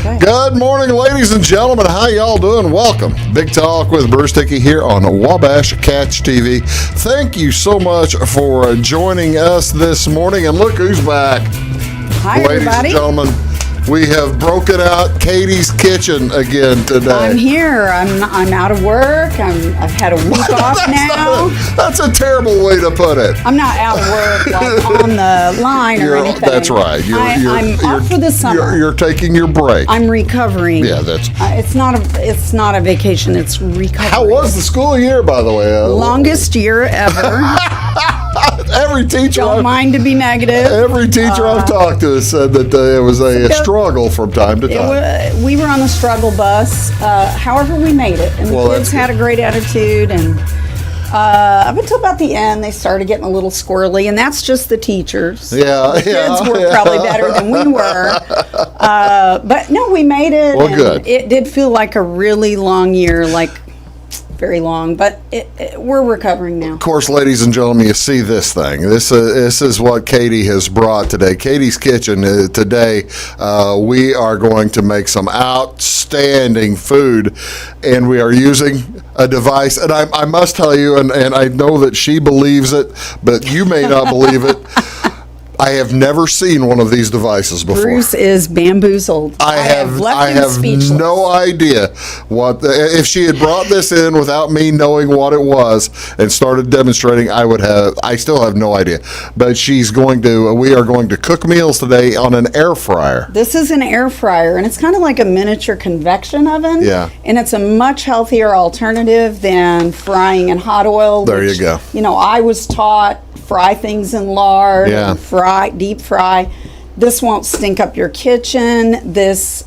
Okay. Good morning, ladies and gentlemen. How y'all doing? Welcome. Big Talk with Bruce Dickey here on Wabash Catch TV. Thank you so much for joining us this morning. And look who's back. Hi, ladies everybody. and gentlemen. We have broken out Katie's kitchen again today. I'm here. I'm out of work. I've had a week off now. That's a terrible way to put it. I'm not out of work like on the line or anything. That's right. I'm off for the summer. You're taking your break. I'm recovering. Yeah, that's. It's not a vacation. It's recovery. How was the school year, by the way? Longest year ever. Every teacher. Don't mind to be negative. Every teacher I've talked to has said that it was a struggle from time to time. We were on the struggle bus. However, we made it, and the kids had a great attitude. And up until about the end, they started getting a little squirrely, and that's just the teachers. The kids were probably better than we were. But no, we made it. Well, and good. It did feel like a really long year, like very long, but we're recovering now. Of course, ladies and gentlemen, you see this thing. This is what Katie has brought today. Katie's Kitchen today. We are going to make some outstanding food, and we are using a device. And I must tell you, and I know that she believes it, but you may not believe it. I have never seen one of these devices before. Bruce is bamboozled. I have no idea what. If she had brought this in without me knowing what it was and started demonstrating, I would have. I still have no idea. But we are going to cook meals today on an air fryer. This is an air fryer, and it's kind of like a miniature convection oven. Yeah. And it's a much healthier alternative than frying in hot oil. There you go. You know, I was taught fry things in lard. Yeah. And deep fry. This won't stink up your kitchen. This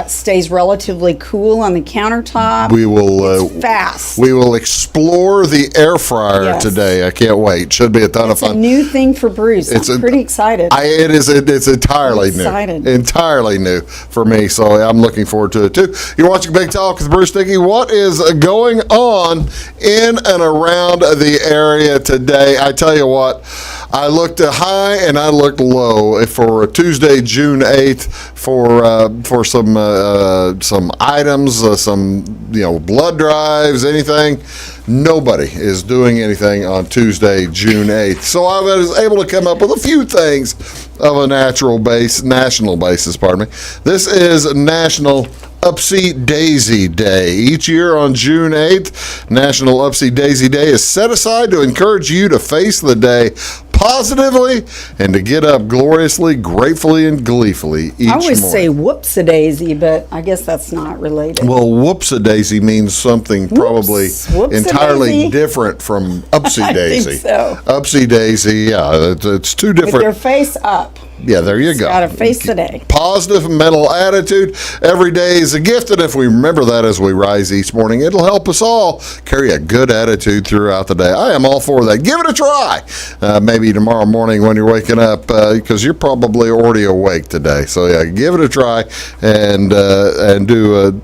stays relatively cool on the countertop. It's fast. We will explore the air fryer today. I can't wait. Should be a ton of fun. It's a new thing for Bruce. I'm pretty excited. It's entirely new. Entirely new for me. So I'm looking forward to it too. You're watching Big Talk with Bruce Dickey. What is going on in and around the area today? I tell you what, I looked high and I looked low for Tuesday, June 8th for some items, some blood drives, anything. Nobody is doing anything on Tuesday, June 8th. So I was able to come up with a few things of a national basis. Pardon me. This is National Upsy Daisy Day. Each year on June 8th, National Upsy Daisy Day is set aside to encourage you to face the day positively and to get up gloriously, gratefully, and gleefully each morning. I always say whoopsie-daisy, but I guess that's not related. Well, whoopsie-daisy means something probably entirely different from upsy-daisy. I think so. Upsy-daisy, yeah, it's two different. With your face up. Yeah, there you go. Got to face the day. Positive mental attitude. Every day is a gift, and if we remember that as we rise each morning, it'll help us all carry a good attitude throughout the day. I am all for that. Give it a try. Maybe tomorrow morning when you're waking up, because you're probably already awake today. So yeah, give it a try and do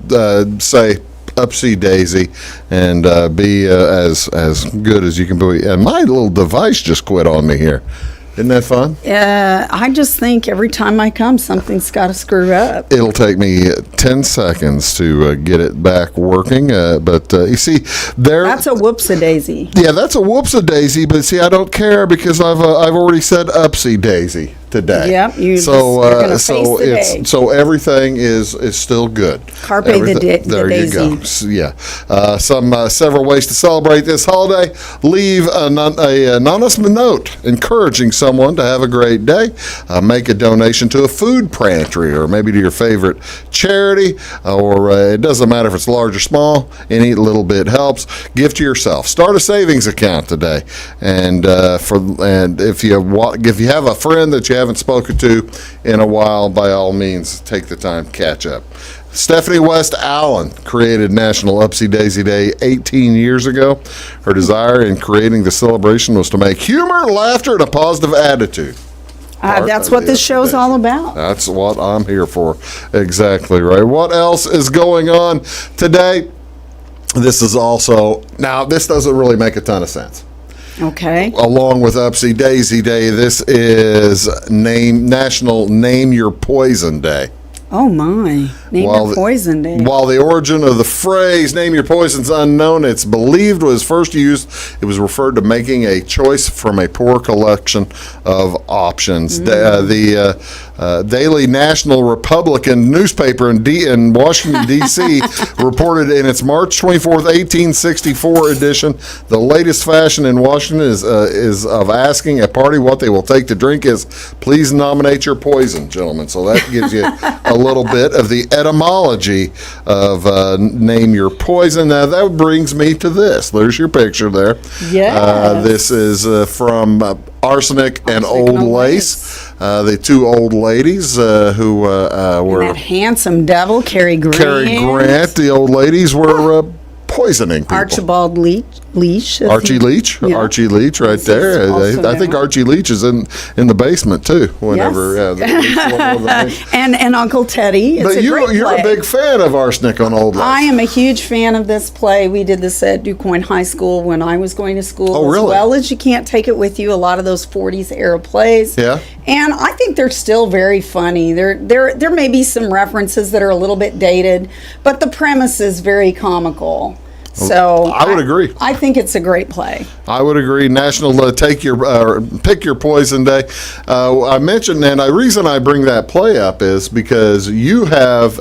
say upsy daisy and be as good as you can be. And my little device just quit on me here. Isn't that fun? I just think every time I come, something's got to screw up. It'll take me 10 seconds to get it back working, but you see, that's a whoopsie-daisy. Yeah, that's a whoopsie-daisy, but see, I don't care because I've already said upsy-daisy today. Yep, you're gonna face the day. So everything is still good. Carpe the daisy. There you go. Yeah. Several ways to celebrate this holiday. Leave an anonymous note encouraging someone to have a great day. Make a donation to a food pantry or maybe to your favorite charity, or it doesn't matter if it's large or small. Any little bit helps. Give to yourself. Start a savings account today, and if you have a friend that you haven't spoken to in a while, by all means, take the time to catch up. Stephanie West Allen created National Upsy Daisy Day 18 years ago. Her desire in creating the celebration was to make humor, laughter, and a positive attitude. That's what this show's all about. That's what I'm here for. Exactly right. What else is going on today? This doesn't really make a ton of sense. Okay. Along with Upsy Daisy Day, this is National Name Your Poison Day. Oh my! Name your poison day. While the origin of the phrase "name your poison" is unknown, it's believed was first used. It was referred to making a choice from a poor collection of options. The Daily National Republican newspaper in Washington D.C. reported in its March 24th, 1864 edition, the latest fashion in Washington is of asking a party what they will take to drink is, please nominate your poison, gentlemen. So that gives you a little bit of the etymology of name your poison. Now that brings me to this. There's your picture there. Yes. This is from Arsenic and Old Lace. The two old ladies who were... And that handsome devil, Cary Grant. Cary Grant, the old ladies were poisoning people. Archibald Leach. Archie Leach. Yeah. Archie Leach right there. I think Archie Leach is in the basement too. Whenever, yes. And Uncle Teddy. But you're a big fan of Arsenic on Old Lace. I am a huge fan of this play. We did this at DuQuoin High School when I was going to school. Oh, really? As well as You Can't Take It With You. A lot of those 40s era plays. Yeah. And I think they're still very funny. There may be some references that are a little bit dated, but the premise is very comical. So I would agree. I think it's a great play. I would agree. National Pick Your Poison Day. I mentioned, and the reason I bring that play up is because you have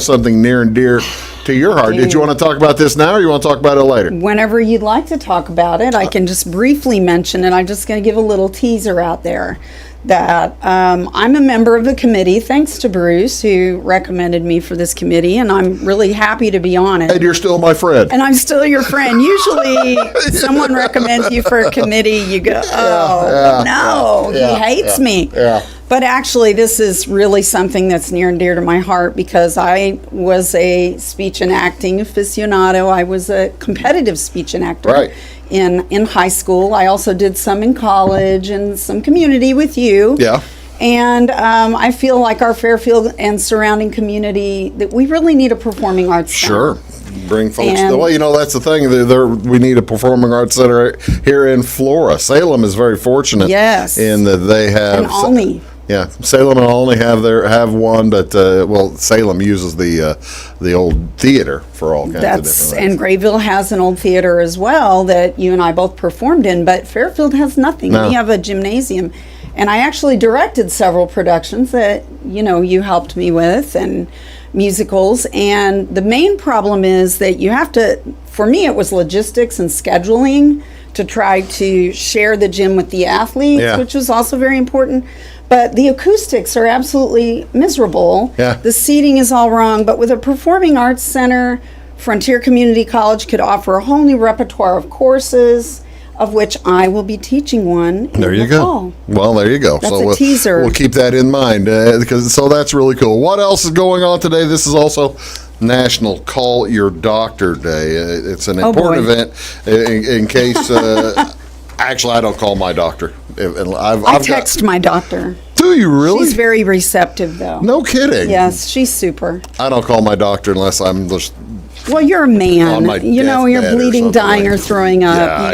something near and dear to your heart. Did you want to talk about this now, or you want to talk about it later? Whenever you'd like to talk about it, I can just briefly mention it. I'm just going to give a little teaser out there that I'm a member of the committee, thanks to Bruce, who recommended me for this committee, and I'm really happy to be on it. And you're still my friend. And I'm still your friend. Usually, someone recommends you for a committee, you go, he hates me. Yeah. But actually, this is really something that's near and dear to my heart because I was a speech and acting aficionado. I was a competitive speech and actor. Right. In high school. I also did some in college and some community with you. Yeah. And I feel like our Fairfield and surrounding community, that we really need a performing arts center. Sure. Bring folks. That's the thing. We need a performing arts center here in Flora. Salem is very fortunate. Yes. In that they have. And Olney. Yeah, Salem and Olney have one, but Salem uses the old theater for all kinds of different things. And Grayville has an old theater as well that you and I both performed in, but Fairfield has nothing. No. We have a gymnasium, and I actually directed several productions that you helped me with and musicals. And the main problem is that you have to. For me, it was logistics and scheduling to try to share the gym with the athletes, which was also very important. But the acoustics are absolutely miserable. Yeah. The seating is all wrong. But with a performing arts center, Frontier Community College could offer a whole new repertoire of courses, of which I will be teaching one in the fall. Well, there you go. That's a teaser. We'll keep that in mind so that's really cool. What else is going on today? This is also National Call Your Doctor Day. It's an important event in case. Actually, I don't call my doctor. I text my doctor. Do you really? She's very receptive, though. No kidding. Yes, she's super. I don't call my doctor unless I'm just. Well, you're a man. On my you're bleeding, dying, or throwing up.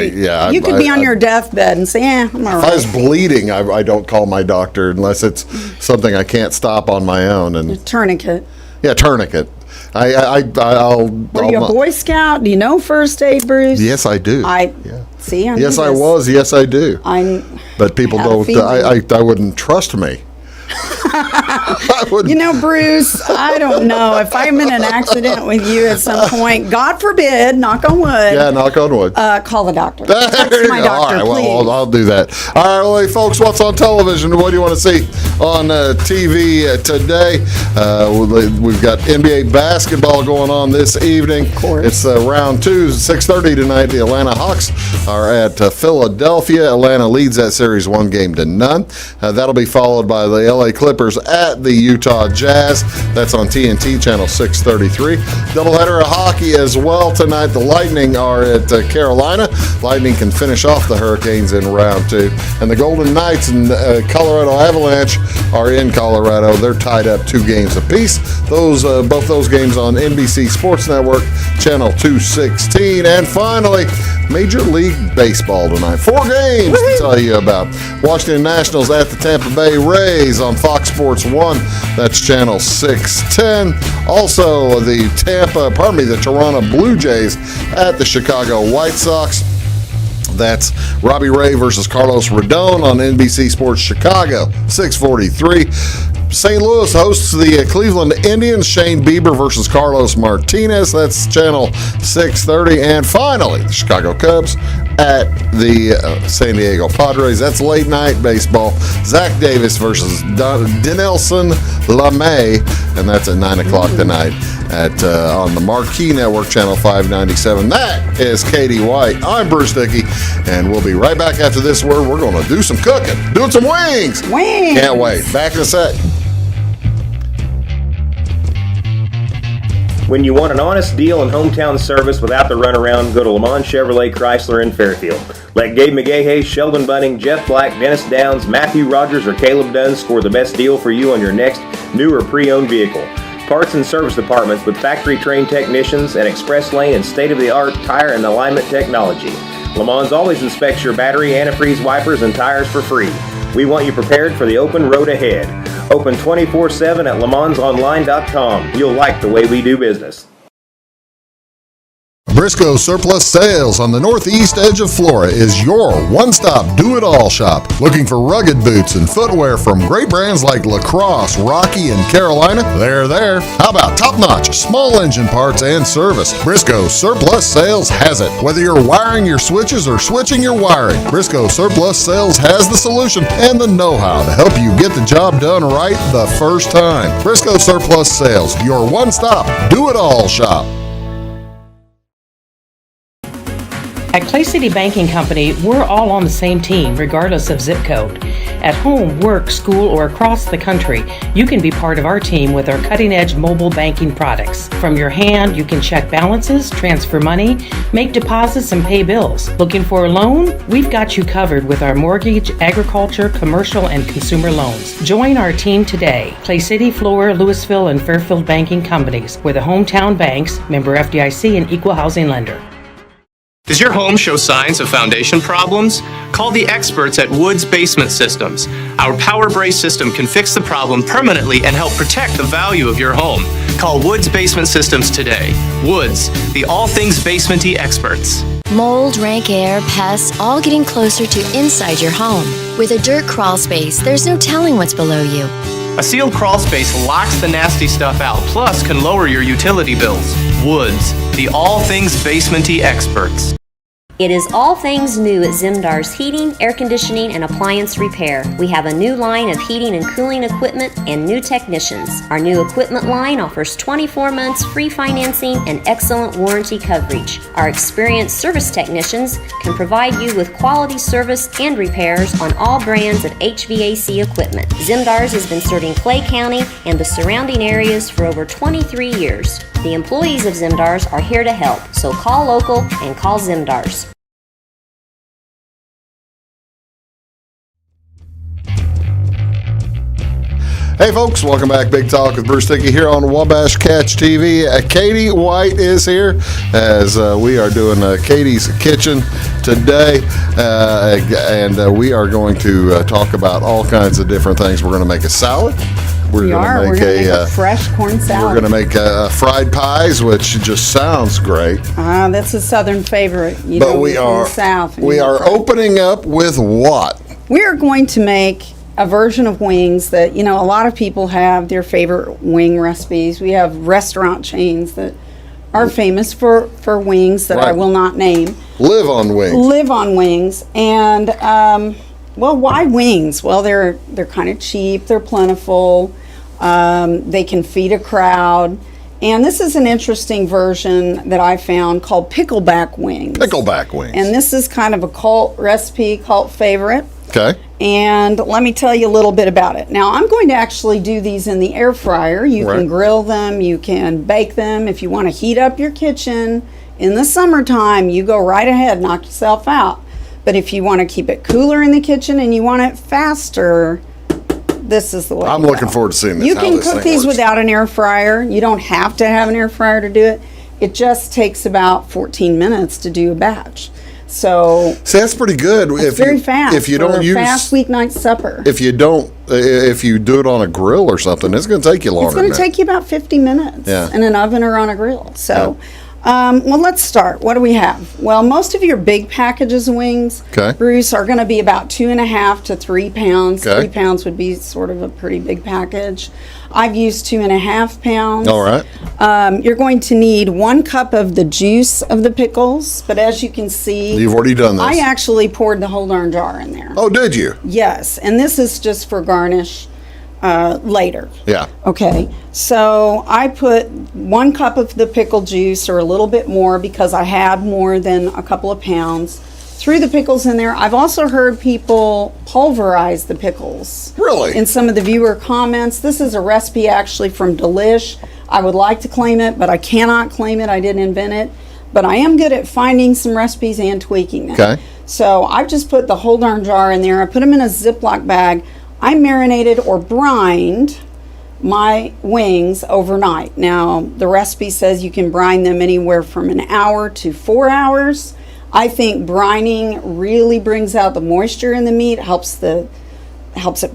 You could be on your deathbed and say, I'm all right. If I was bleeding, I don't call my doctor unless it's something I can't stop on my own. And a tourniquet. Yeah, tourniquet. Were you a Boy Scout? Do you know first aid, Bruce? Yes, I do. See, I yes, I was. Yes, I do. But people don't. I wouldn't trust me. Bruce, I don't know. If I'm in an accident with you at some point, God forbid, knock on wood. Yeah, knock on wood. Call the doctor. Text my doctor, all right, please. well, I'll do that. All right, folks, what's on television? What do you want to see on TV today? We've got NBA basketball going on this evening. Of course. It's round 2, 6:30 tonight. The Atlanta Hawks are at Philadelphia. Atlanta leads that series 1-0. That'll be followed by the LA Clippers at the Utah Jazz. That's on TNT channel 633. Doubleheader of hockey as well tonight. The Lightning are at Carolina. Lightning can finish off the Hurricanes in round 2. And the Golden Knights and Colorado Avalanche are in Colorado. They're tied up 2 games apiece. Both those games on NBC Sports Network channel 216. And finally, Major League Baseball tonight. 4 games to tell you about. Washington Nationals at the Tampa Bay Rays on Fox Sports 1. That's channel 610. Also, the Toronto Blue Jays at the Chicago White Sox. That's Robbie Ray versus Carlos Rodon on NBC Sports Chicago, 6:43. St. Louis hosts the Cleveland Indians, Shane Bieber versus Carlos Martinez. That's channel 630. And finally, the Chicago Cubs at the San Diego Padres. That's late night baseball. Zach Davis versus Dinelson LeMay, and that's at 9 o'clock tonight at on the Marquee Network, channel 597. That is Katie White. I'm Bruce Dickey, and we'll be right back after this word. We're going to do some cooking, doing some wings. Wings. Can't wait. Back in a sec. When you want an honest deal and hometown service without the runaround, go to Lamont Chevrolet Chrysler in Fairfield. Let Gabe McGahey, Sheldon Bunning, Jeff Black, Dennis Downs, Matthew Rogers, or Caleb Dunn score the best deal for you on your next new or pre-owned vehicle. Parts and service departments with factory-trained technicians and express lane and state-of-the-art tire and alignment technology. Lamont always inspects your battery, antifreeze, wipers, and tires for free. We want you prepared for the open road ahead. Open 24/7 at LeMansOnline.com. You'll like the way we do business. Briscoe Surplus Sales on the northeast edge of Flora is your one-stop do-it-all shop. Looking for rugged boots and footwear from great brands like Lacrosse, Rocky, and Carolina? They're there. How about top-notch small engine parts and service? Briscoe Surplus Sales has it. Whether you're wiring your switches or switching your wiring, Briscoe Surplus Sales has the solution and the know-how to help you get the job done right the first time. Briscoe Surplus Sales, your one-stop do-it-all shop. At Clay City Banking Company, we're all on the same team, regardless of zip code. At home, work, school, or across the country, you can be part of our team with our cutting-edge mobile banking products. From your hand, you can check balances, transfer money, make deposits, and pay bills. Looking for a loan? We've got you covered with our mortgage, agriculture, commercial, and consumer loans. Join our team today. Clay City, Flora, Louisville, and Fairfield Banking Companies. We're the hometown banks, member FDIC, and equal housing lender. Does your home show signs of foundation problems? Call the experts at Woods Basement Systems. Our Power Brace system can fix the problem permanently and help protect the value of your home. Call Woods Basement Systems today. Woods, the all things basement-y experts. Mold, rank air, pests, all getting closer to inside your home. With a dirt crawl space, there's no telling what's below you. A sealed crawl space locks the nasty stuff out, plus can lower your utility bills. Woods, the all things basement-y experts. It is all things new at Zimdar's Heating, Air Conditioning, and Appliance Repair. We have a new line of heating and cooling equipment and new technicians. Our new equipment line offers 24 months free financing and excellent warranty coverage. Our experienced service technicians can provide you with quality service and repairs on all brands of HVAC equipment. Zimdar's has been serving Clay County and the surrounding areas for over 23 years. The employees of Zimdar's are here to help, so call local and call Zimdar's. Hey folks, welcome back. Big Talk with Bruce Dickey here on Wabash Catch TV. Katie White is here as we are doing Katie's Kitchen today, and we are going to talk about all kinds of different things. We're going to make a salad. We're going to make a fresh corn salad. We're going to make fried pies, which just sounds great. That's a Southern favorite. But we are South. We are opening up with what? We are going to make a version of wings that, a lot of people have their favorite wing recipes. We have restaurant chains that are famous for wings that I will not name. Live on wings. And, why wings? Well, they're kind of cheap. They're plentiful. They can feed a crowd. And this is an interesting version that I found called Pickleback Wings. Pickleback Wings. And this is kind of a cult recipe, cult favorite. Okay. And let me tell you a little bit about it. Now, I'm going to actually do these in the air fryer. You can grill them, you can bake them. If you want to heat up your kitchen in the summertime, you go right ahead, knock yourself out. But if you want to keep it cooler in the kitchen and you want it faster, this is the way. I'm looking forward to seeing this. You can cook these without an air fryer. You don't have to have an air fryer to do it. It just takes about 14 minutes to do a batch. So see, that's pretty good. it's very fast. If you for don't a use fast weeknight supper. if you do it on a grill or something, it's going to take you longer. It's going to take you about 50 minutes in an oven or on a grill. So, well, let's start. What do we have? Well, most of your big packages of wings, Bruce, are going to be about 2.5 to 3 pounds. 3 pounds would be sort of a pretty big package. I've used 2.5 pounds. All right. You're going to need 1 cup of the juice of the pickles, but as you can see, you've already done this. I actually poured the whole darn jar in there. Oh, did you? Yes, and this is just for garnish later. Yeah. Okay, so I put 1 cup of the pickle juice or a little bit more because I had more than a couple of pounds. Threw the pickles in there. I've also heard people pulverize the pickles. Really? In some of the viewer comments. This is a recipe actually from Delish. I would like to claim it, but I cannot claim it. I didn't invent it. But I am good at finding some recipes and tweaking them. Okay. So I've just put the whole darn jar in there. I put them in a Ziploc bag. I marinated or brined my wings overnight. Now, the recipe says you can brine them anywhere from an hour to 4 hours. I think brining really brings out the moisture in the meat, helps it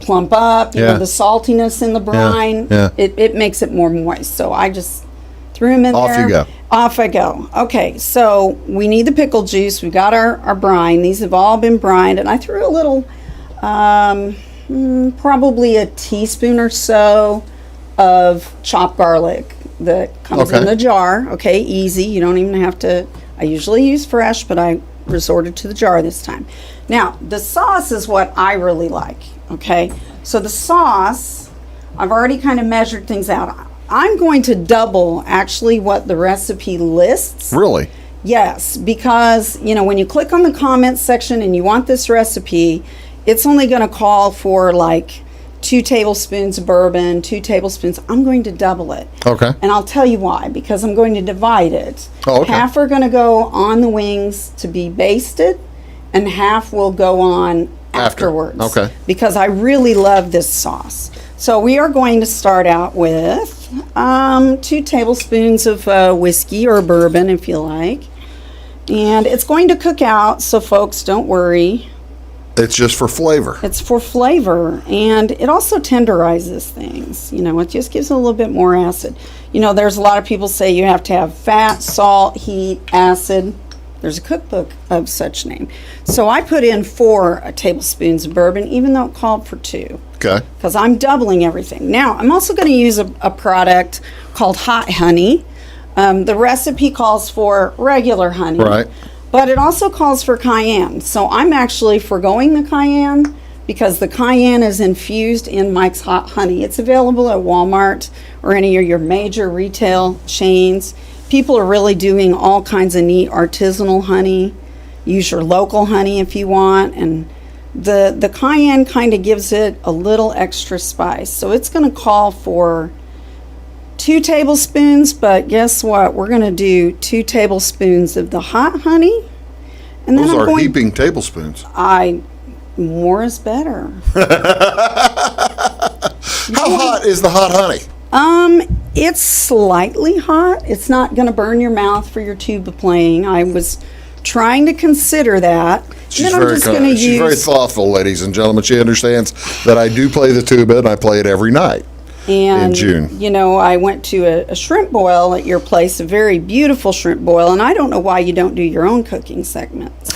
plump up, you know, the saltiness in the brine. Yeah. It makes it more moist. So I just threw them in there. Off you go. Off I go. Okay, so we need the pickle juice. We got our brine. These have all been brined, and I threw a little, probably a teaspoon or so of chopped garlic that comes in the jar. Okay, easy. You don't even have to. I usually use fresh, but I resorted to the jar this time. Now, the sauce is what I really like, okay? So the sauce, I've already kind of measured things out. I'm going to double, actually, what the recipe lists. Really? Yes, because, you know, when you click on the comments section and you want this recipe, it's only going to call for, like, 2 tablespoons of bourbon, 2 tablespoons. I'm going to double it. Okay. And I'll tell you why, because I'm going to divide it. Oh, okay. Half are going to go on the wings to be basted, and half will go on afterwards. Okay. Because I really love this sauce. So we are going to start out with 2 tablespoons of whiskey or bourbon, if you like. And it's going to cook out, so folks, don't worry. It's just for flavor. It's for flavor, and it also tenderizes things. You know, it just gives it a little bit more acid. You know, there's a lot of people say you have to have fat, salt, heat, acid. There's a cookbook of such name. So I put in 4 tablespoons of bourbon, even though it called for 2. Okay. Because I'm doubling everything. Now, I'm also going to use a product called hot honey. The recipe calls for regular honey. Right. But it also calls for cayenne. So I'm actually foregoing the cayenne because the cayenne is infused in Mike's Hot Honey. It's available at Walmart or any of your major retail chains. People are really doing all kinds of neat artisanal honey. Use your local honey if you want. And the cayenne kind of gives it a little extra spice. So it's going to call for 2 tablespoons, but guess what? We're going to do 2 tablespoons of the hot honey. And then Those are heaping tablespoons. More is better. How hot is the hot honey? It's slightly hot. It's not going to burn your mouth for your tuba playing. I was trying to consider that. She's very thoughtful, ladies and gentlemen. She understands that I do play the tuba and I play it every night. And, in June. You know, I went to a shrimp boil at your place, a very beautiful shrimp boil, and I don't know why you don't do your own cooking segments.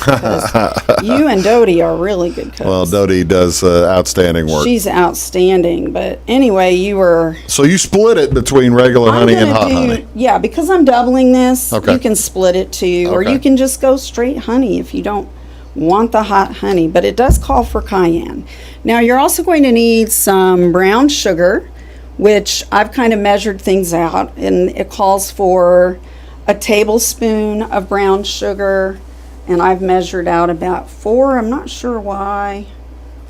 You and Dodie are really good cooks. Well, Dodie does outstanding work. She's outstanding, but anyway, you were... So you split it between regular honey and hot honey? Yeah, because I'm doubling this, okay. You can split it too, or you can just go straight honey if you don't want the hot honey, but it does call for cayenne. Now, you're also going to need some brown sugar, which I've kind of measured things out, and it calls for a tablespoon of brown sugar, and I've measured out about 4. I'm not sure why.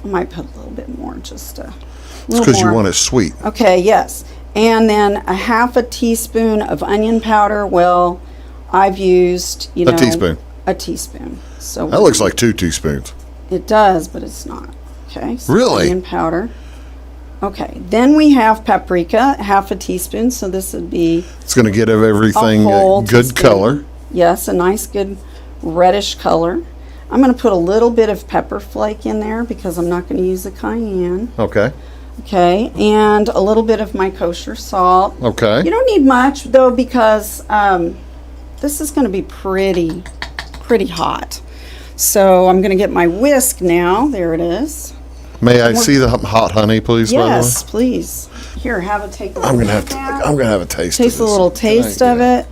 I might put a little bit more, just a little more. It's because you want it sweet. Okay, yes. And then a half a teaspoon of onion powder. Well, I've used, a teaspoon. A teaspoon. So that looks like 2 teaspoons. It does, but it's not. Okay. So really? Onion powder. Okay, then we have paprika, half a teaspoon, so this would be... It's going to get everything good color. Yes, a nice good reddish color. I'm going to put a little bit of pepper flake in there because I'm not going to use the cayenne. Okay. Okay, and a little bit of my kosher salt. Okay. You don't need much though because this is going to be pretty hot. So I'm going to get my whisk now. There it is. May I see the hot honey, please? Yes, please. Here, have a take. I'm gonna have a taste. Taste a little taste of it.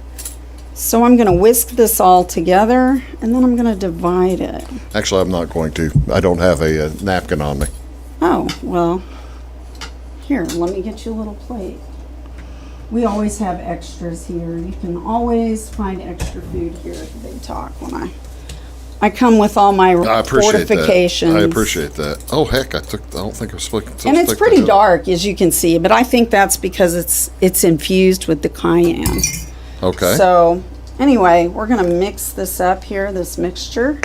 So I'm going to whisk this all together, and then I'm going to divide it. Actually, I'm not going to. I don't have a napkin on me. Oh, well, here, let me get you a little plate. We always have extras here. You can always find extra food here at the Big Talk when I come with all my fortifications. I appreciate that. Oh, heck, I don't think I was supposed to. And it's pretty dark, as you can see, but I think that's because it's infused with the cayenne. Okay. So, anyway, we're going to mix this up here, this mixture.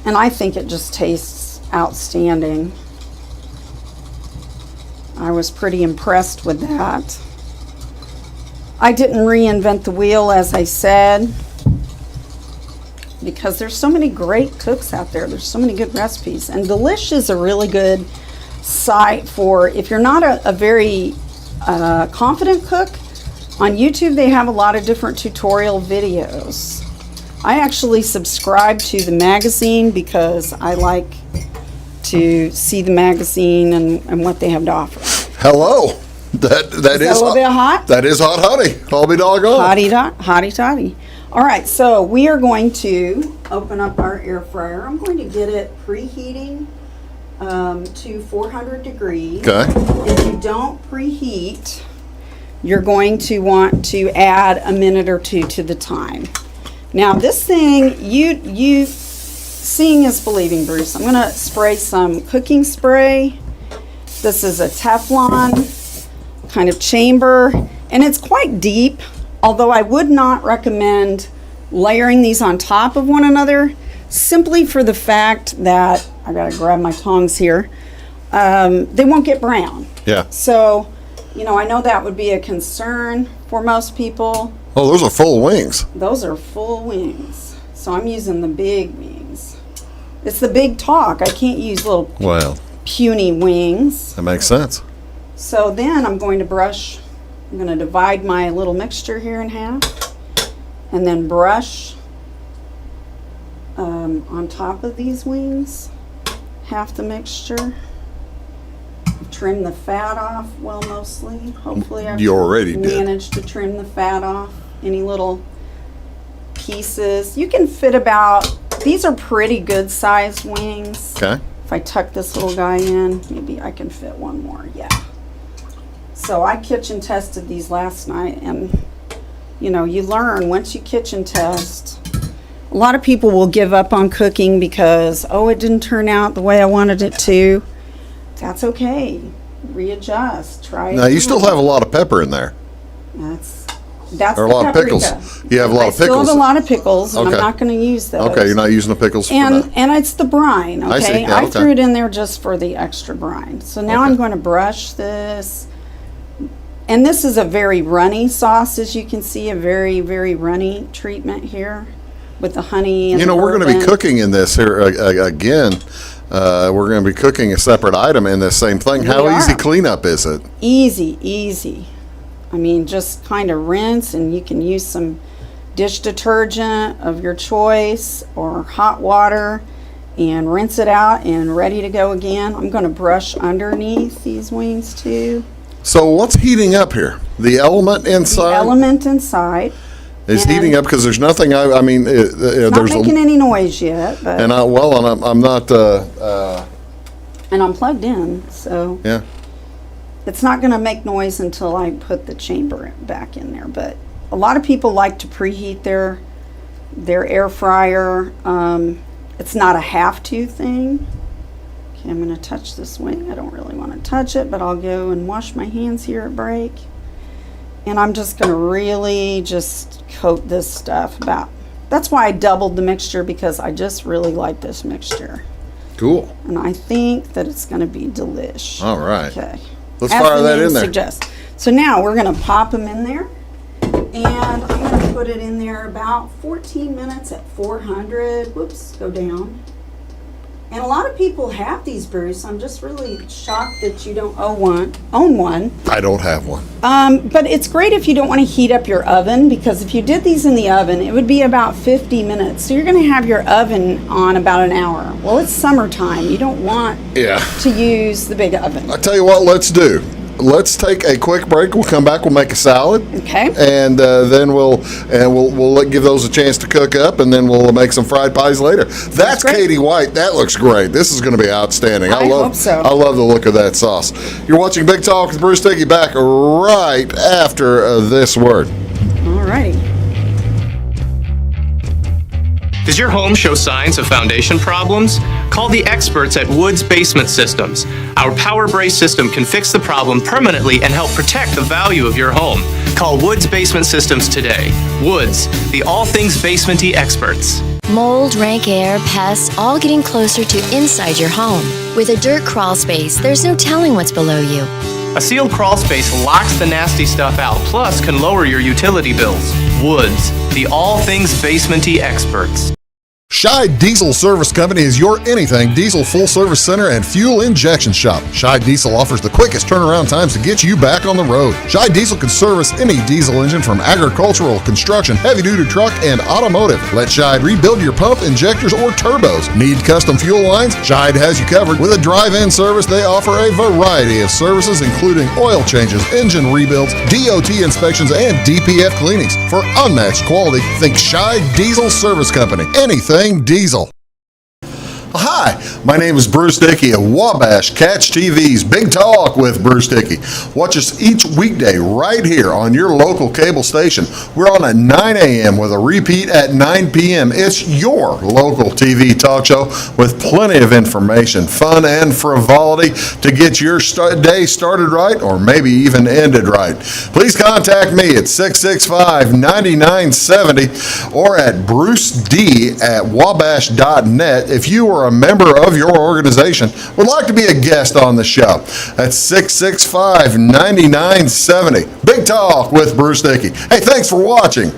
And I think it just tastes outstanding. I was pretty impressed with that. I didn't reinvent the wheel, as I said, because there's so many great cooks out there. There's so many good recipes. And Delish is a really good site for, if you're not a very confident cook, on YouTube, they have a lot of different tutorial videos. I actually subscribe to the magazine because I like to see the magazine and what they have to offer. Hello. That is a little bit hot? That is hot honey. I'll be doggone. Hotty toddy. All right, so we are going to open up our air fryer. I'm going to get it preheating to 400 degrees. Okay. If you don't preheat, you're going to want to add a minute or two to the time. Now this thing, you seeing is believing, Bruce. I'm going to spray some cooking spray. This is a Teflon kind of chamber, and it's quite deep, although I would not recommend layering these on top of one another, simply for the fact that, I got to grab my tongs here, they won't get brown. Yeah. So, I know that would be a concern for most people. Oh, those are full wings. Those are full wings. So I'm using the big wings. It's the Big Talk. I can't use little puny wings. That makes sense. So then I'm going to divide my little mixture here in half and then brush on top of these wings, half the mixture. Trim the fat off, mostly. Hopefully I've managed to trim the fat off. Any little pieces. You can fit these are pretty good sized wings. Okay. If I tuck this little guy in, maybe I can fit one more, yeah. So I kitchen tested these last night, and you learn once you kitchen test. A lot of people will give up on cooking because, it didn't turn out the way I wanted it to. That's okay. Readjust. Try it. Now you still have a lot of pepper in there. That's or a lot of pickles. You have a lot of pickles. I still have a lot of pickles, and I'm not going to use those. Okay, you're not using the pickles. And it's the brine. Okay, I see. Yeah, I threw it in there just for the extra brine. So now I'm going to brush this, and this is a very runny sauce, as you can see, a very, very runny treatment here with the honey. And we're going to be cooking in this here again. We're going to be cooking a separate item in this same thing. How easy cleanup is it? Easy. I mean, just kind of rinse, and you can use some dish detergent of your choice or hot water and rinse it out and ready to go again. I'm going to brush underneath these wings too. So what's heating up here? The element inside? The element inside. Is heating up because there's nothing. It's not making any noise yet. But and I'm not. And I'm plugged in, so yeah. It's not going to make noise until I put the chamber back in there. But a lot of people like to preheat their air fryer. It's not a have-to thing. Okay, I'm going to touch this wing. I don't really want to touch it, but I'll go and wash my hands here at break. And I'm just going to really just coat this stuff that's why I doubled the mixture, because I just really like this mixture. Cool. And I think that it's going to be delish. All right. Okay. Let's fire that in there. So now we're going to pop them in there. And I'm going to put it in there about 14 minutes at 400. Whoops, go down. And a lot of people have these brews, so I'm just really shocked that you don't own one. I don't have one. But it's great if you don't want to heat up your oven, because if you did these in the oven, it would be about 50 minutes. So you're going to have your oven on about an hour. Well, it's summertime. You don't want to use the big oven. I tell you what, let's do. Let's take a quick break. We'll come back. We'll make a salad. Okay. And then we'll give those a chance to cook up, and then we'll make some fried pies later. That's Katie White. That looks great. This is going to be outstanding. I hope so. I love the look of that sauce. You're watching Big Talk with Bruce Dickey, back right after this word. All righty. Does your home show signs of foundation problems? Call the experts at Woods Basement Systems. Our power brace system can fix the problem permanently and help protect the value of your home. Call Woods Basement Systems today. Woods, the all things basement-y experts. Mold, rank air, pests, all getting closer to inside your home. With a dirt crawl space, there's no telling what's below you. A sealed crawl space locks the nasty stuff out, plus can lower your utility bills. Woods, the all things basement-y experts. Scheid Diesel Service Company is your anything diesel full-service center and fuel injection shop. Scheid Diesel offers the quickest turnaround times to get you back on the road. Scheid Diesel can service any diesel engine from agricultural, construction, heavy-duty truck, and automotive. Let Scheid rebuild your pump, injectors, or turbos. Need custom fuel lines? Scheid has you covered. With a drive-in service, they offer a variety of services, including oil changes, engine rebuilds, DOT inspections, and DPF cleanings. For unmatched quality, think Scheid Diesel Service Company. Anything diesel. Hi, my name is Bruce Dickey of Wabash Catch TV's Big Talk with Bruce Dickey. Watch us each weekday right here on your local cable station. We're on at 9 a.m. with a repeat at 9 p.m. It's your local TV talk show with plenty of information, fun, and frivolity to get your day started right, or maybe even ended right. Please contact me at 665-9970 or at bruced@wabash.net if you are a member of your organization would like to be a guest on the show. That's 665-9970. Big Talk with Bruce Dickey. Hey, thanks for watching.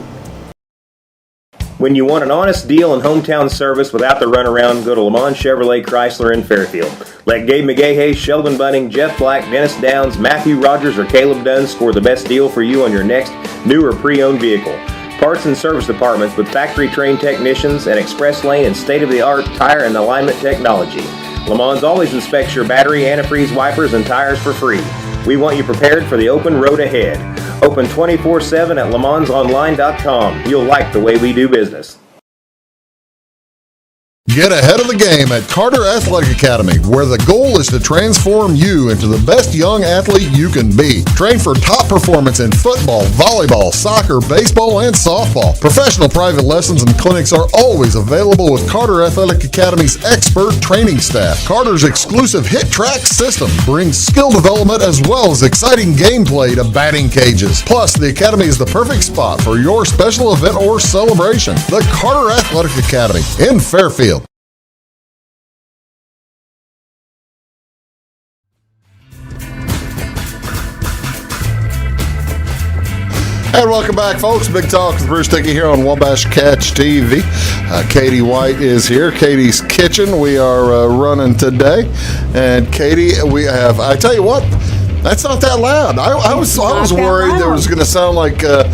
When you want an honest deal and hometown service without the runaround, go to Lamont Chevrolet Chrysler in Fairfield. Let Gabe McGahey, Sheldon Bunning, Jeff Black, Dennis Downs, Matthew Rogers, or Caleb Dunn score the best deal for you on your next new or pre-owned vehicle. Parts and service departments with factory-trained technicians and express lane and state-of-the-art tire and alignment technology. Lamont always inspects your battery, antifreeze, wipers, and tires for free. We want you prepared for the open road ahead. Open 24/7 at LeMansOnline.com. You'll like the way we do business. Get ahead of the game at Carter Athletic Academy, where the goal is to transform you into the best young athlete you can be. Train for top performance in football, volleyball, soccer, baseball, and softball. Professional private lessons and clinics are always available with Carter Athletic Academy's expert training staff. Carter's exclusive Hit Track system brings skill development as well as exciting gameplay to batting cages. Plus, the Academy is the perfect spot for your special event or celebration. The Carter Athletic Academy in Fairfield. And welcome back, folks. Big Talk with Bruce Dickey here on Wabash Catch TV. Katie White is here. Katie's Kitchen. We are running today. And Katie, we have, I tell you what, that's not that loud. I was worried there was going to sound like a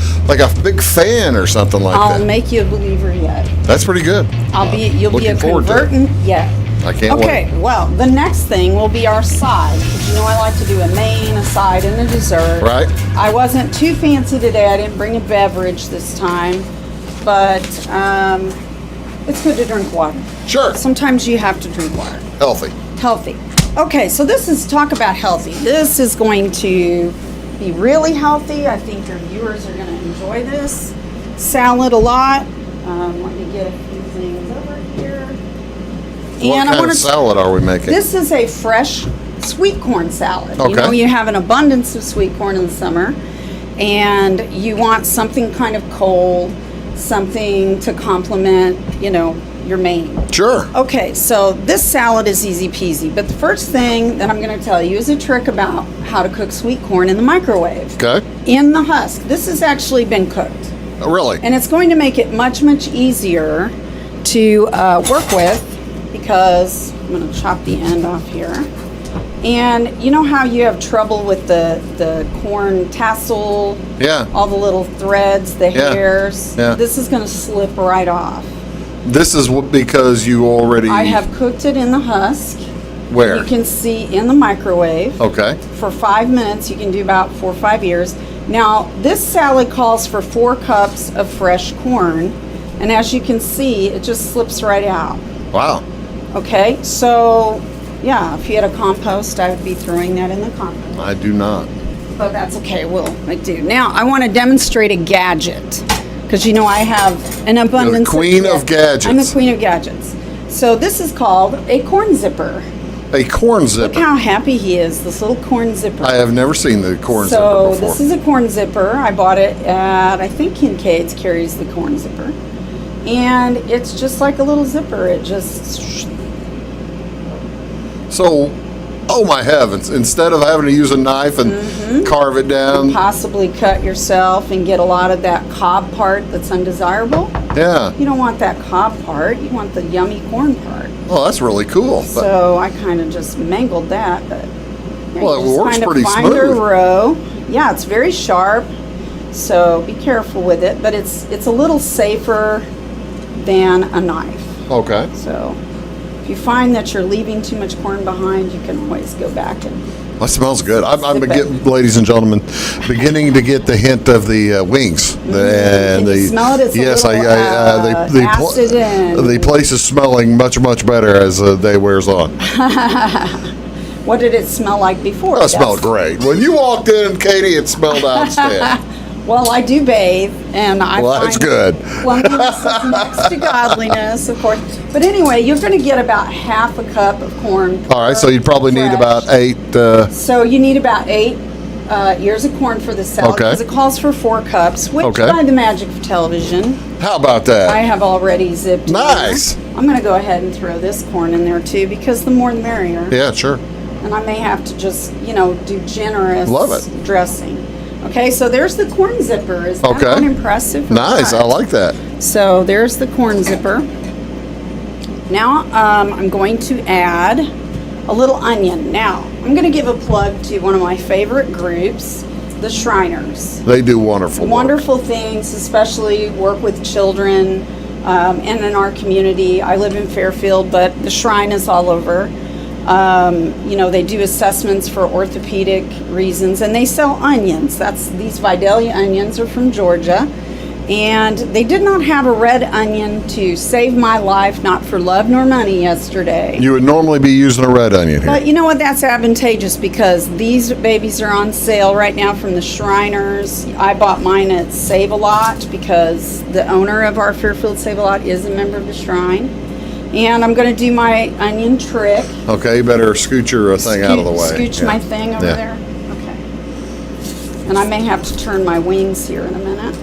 big fan or something like that. I'll make you a believer yet. That's pretty good. You'll be a convertant yet. I can't wait. Okay, well, the next thing will be our side. Because I like to do a main, a side, and a dessert. Right. I wasn't too fancy today. I didn't bring a beverage this time. But it's good to drink water. Sure. Sometimes you have to drink water. Healthy. Okay, so talk about healthy. This is going to be really healthy. I think your viewers are going to enjoy this salad a lot. Let me get a few things over here. What kind of salad are we making? This is a fresh sweet corn salad. Okay. You have an abundance of sweet corn in the summer, and you want something kind of cold, something to complement, your main. Sure. Okay, so this salad is easy peasy, but the first thing that I'm going to tell you is a trick about how to cook sweet corn in the microwave. Okay. In the husk. This has actually been cooked. Oh, really? And it's going to make it much, much easier to work with, because I'm going to chop the end off here. And you know how you have trouble with the corn tassel? Yeah. All the little threads, the Yeah. hairs? Yeah. This is going to slip right off. This is because you already... I have cooked it in the husk. Where? You can see in the microwave. Okay. For 5 minutes. You can do about 4 or 5 years. Now, this salad calls for 4 cups of fresh corn. And as you can see, it just slips right out. Wow. Okay, so yeah, if you had a compost, I would be throwing that in the compost. I do not. But that's okay, we'll make do. Now, I want to demonstrate a gadget, because you know I have an abundance queen of gadgets. I'm the queen of gadgets. So this is called a corn zipper. A corn zipper. Look how happy he is, this little corn zipper. I have never seen the corn zipper So before. this is a corn zipper. I bought it at, I think Kincaid's carries the corn zipper. And it's just like a little zipper. It just... So, oh my heavens, instead of having to use a knife and carve it down. Possibly cut yourself and get a lot of that cob part that's undesirable. Yeah. You don't want that cob part. You want the yummy corn part. Oh, that's really cool. So I kind of just mangled that. But Well, you it works just pretty find smooth. a row. Yeah, it's very sharp. So be careful with it. But it's a little safer than a knife. Okay. So if you find that you're leaving too much corn behind, you can always go back and... That smells good. I'm Zip getting, ladies and gentlemen, beginning to get the hint of the wings. And Can you smell it? It's a yes, little, acid and- the place is smelling much, much better as the day wears on. What did it smell like before? It smelled great. When you walked in, Katie, it smelled outstanding. Well, I do bathe, and I Well, that's find good. cleanliness is next to godliness, of course. But anyway, you're going to get about half a cup of corn. All right, so you'd probably need fresh. about 8. So you need about 8 ears of corn for the salad, Okay. because it calls for 4 cups, which Okay. by the magic of television, How about that? I have already zipped in Nice. there. I'm going to go ahead and throw this corn in there too, because the more the merrier. Yeah, sure. And I may have to just, do generous Love it. dressing. Okay, so there's the corn zipper. Is that Okay. unimpressive? or Nice. I what? like that. So there's the corn zipper. Now I'm going to add a little onion. Now I'm going to give a plug to one of my favorite groups, the Shriners. They do wonderful work. Wonderful things, especially work with children and in our community. I live in Fairfield, but the Shrine is all over. They do assessments for orthopedic reasons, and they sell onions. These Vidalia onions are from Georgia, and they did not have a red onion to save my life, not for love nor money, yesterday. You would normally be using a red onion here. But you know what? That's advantageous, because these babies are on sale right now from the Shriners. I bought mine at Save-A-Lot, because the owner of our Fairfield Save-A-Lot is a member of the Shrine. And I'm going to do my onion trick. Okay, you better scoot your thing out of the way. Scooch Yeah. my thing over Yeah. there. Okay. And I may have to turn my wings here in a minute.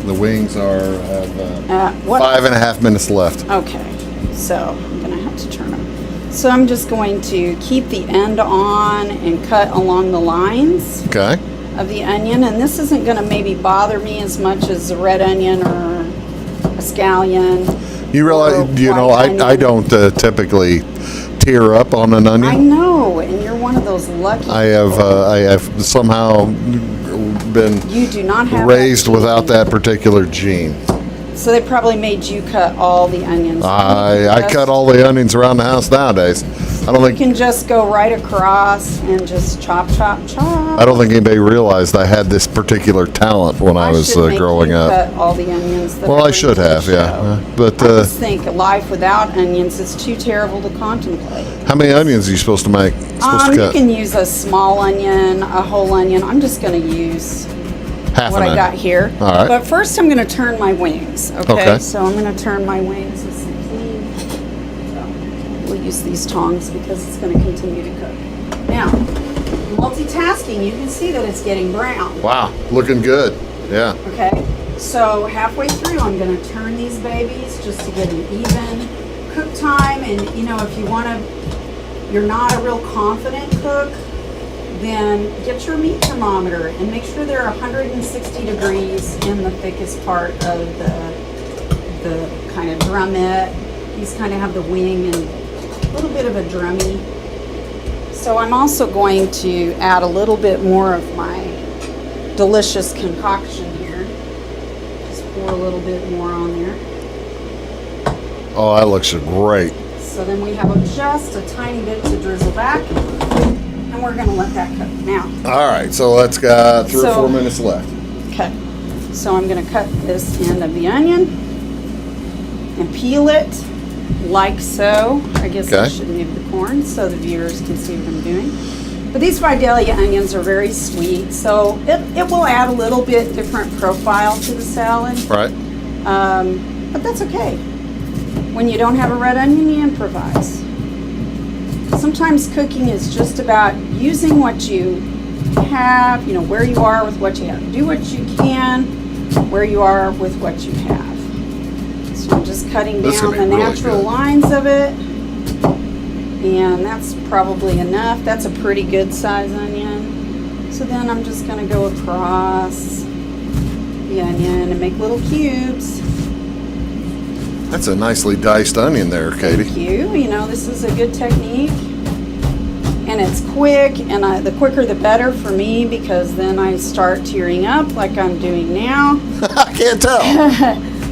The wings have What? 5.5 minutes left. Okay. So I'm going to have to turn them. So I'm just going to keep the end on and cut along the lines Okay. of the onion. And this isn't going to maybe bother me as much as a red onion or a scallion. You realize, white I don't typically tear up on an I onion. know, and you're one of those lucky I have somehow been You do not have raised that without gene. that particular gene. So they probably made you cut all the onions. I cut all the onions around the house nowadays. I don't You think can just go right across and just chop, chop, chop. I don't think anybody realized I had this particular talent when I was should make growing you up. Cut all the onions. That Well, I bring should to the have, yeah. show. But I just think life without onions is too terrible to contemplate. how many onions are you supposed to make? Supposed to You cut can use a small onion, a whole onion. I'm just going to use half what an I onion. got here. All right. But first I'm going to turn my wings. Okay. So I'm going to turn my wings. Let's see. We'll use these tongs because it's going to continue to cook. Now, multitasking, you can see that it's getting brown. Wow, looking good. Yeah. Okay. So halfway through, I'm going to turn these babies just to get an even cook time. And if you want to, you're not a real confident cook, then get your meat thermometer and make sure they're 160 degrees in the thickest part of the kind of drumette. These kind of have the wing and a little bit of a drummy. So I'm also going to add a little bit more of my delicious concoction here. Just pour a little bit more on there. Oh, that looks great. So then we have just a tiny bit to drizzle back, and we're going to let that cook now. All right, so let's got 3 or 4 minutes left. Okay, so I'm going to cut this end of the onion and peel it like so. I guess I should move the corn so the viewers can see what I'm doing. But these Vidalia onions are very sweet, so it will add a little bit different profile to the salad. Right. But that's okay. When you don't have a red onion, you improvise. Sometimes cooking is just about using what you have, where you are with what you have. Do what you can, where you are with what you have. So I'm just cutting down the natural lines of it. And that's probably enough. That's a pretty good size onion. So then I'm just going to go across the onion and make little cubes. That's a nicely diced onion there, Katie. Thank you. This is a good technique. And it's quick, and the quicker the better for me, because then I start tearing up like I'm doing now. I can't tell.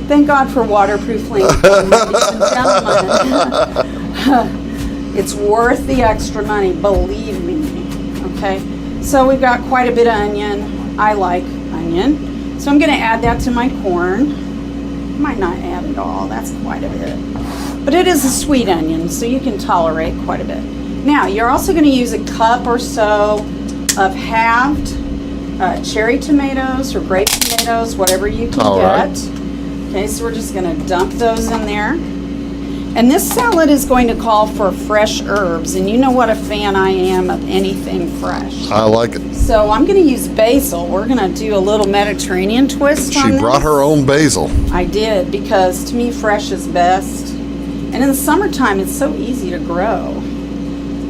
Thank God for waterproof ladies and gentlemen. It's worth the extra money, believe me. Okay, so we've got quite a bit of onion. I like onion. So I'm going to add that to my corn. Might not add it all, that's quite a bit. But it is a sweet onion, so you can tolerate quite a bit. Now, you're also going to use a cup or so of halved cherry tomatoes or grape tomatoes, whatever you can get. Okay, so we're just going to dump those in there. And this salad is going to call for fresh herbs, and you know what a fan I am of anything fresh. I like it. So I'm going to use basil. We're going to do a little Mediterranean twist on this. She brought her own basil. I did, because to me fresh is best. And in the summertime, it's so easy to grow.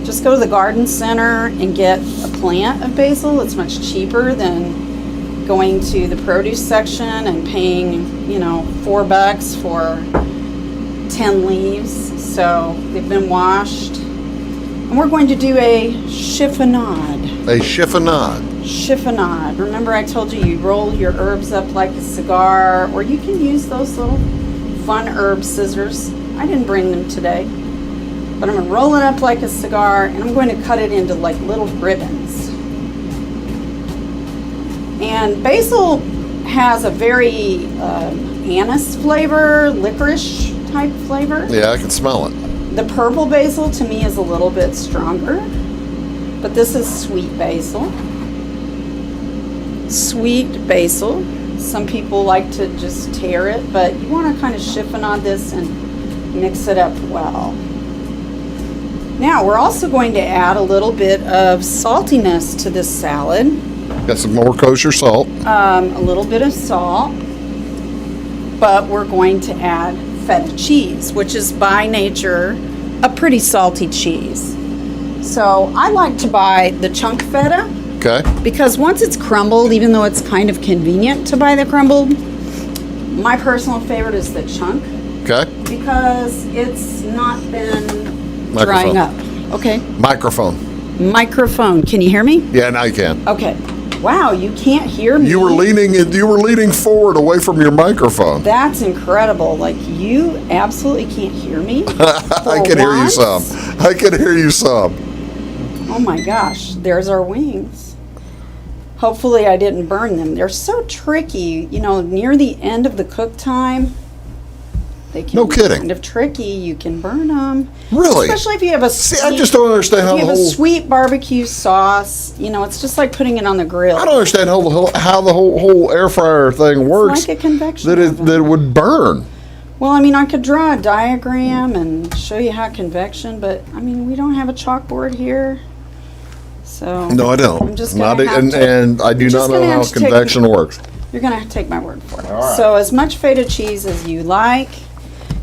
Just go to the garden center and get a plant of basil. It's much cheaper than going to the produce section and paying, $4 for 10 leaves. So they've been washed. And we're going to do a chiffonade. A chiffonade. Chiffonade. Remember I told you roll your herbs up like a cigar, or you can use those little fun herb scissors. I didn't bring them today. But I'm going to roll it up like a cigar, and I'm going to cut it into like little ribbons. And basil has a very anise flavor, licorice type flavor. Yeah, I can smell it. The purple basil to me is a little bit stronger, but this is sweet basil. Sweet basil. Some people like to just tear it, but you want to kind of chiffonade this and mix it up well. Now we're also going to add a little bit of saltiness to this salad. Got some more kosher salt. A little bit of salt, but we're going to add feta cheese, which is by nature a pretty salty cheese. So I like to buy the chunk feta. Okay. Because once it's crumbled, even though it's kind of convenient to buy the crumbled, my personal favorite is the chunk. Okay. Because it's not been drying up. Okay. Microphone. Can you hear me? Yeah, now you can. Okay. Wow, you can't hear me. You were leaning forward away from your microphone. That's incredible. Like, you absolutely can't hear me. I can hear you some. I can hear you some. Oh my gosh, there's our wings. Hopefully I didn't burn them. They're so tricky, near the end of the cook time. They can be kind of tricky. You can burn them. Really? Especially if you have a sweet, I just don't understand how you have a sweet barbecue sauce. It's just like putting it on the grill. I don't understand how the whole air fryer thing works. It's like a convection that it would burn. Well, I could draw a diagram and show you how convection, but we don't have a chalkboard here. So no, I don't. I'm just and I do not know how convection works. You're going to have to take my word for it. All right. So as much feta cheese as you like.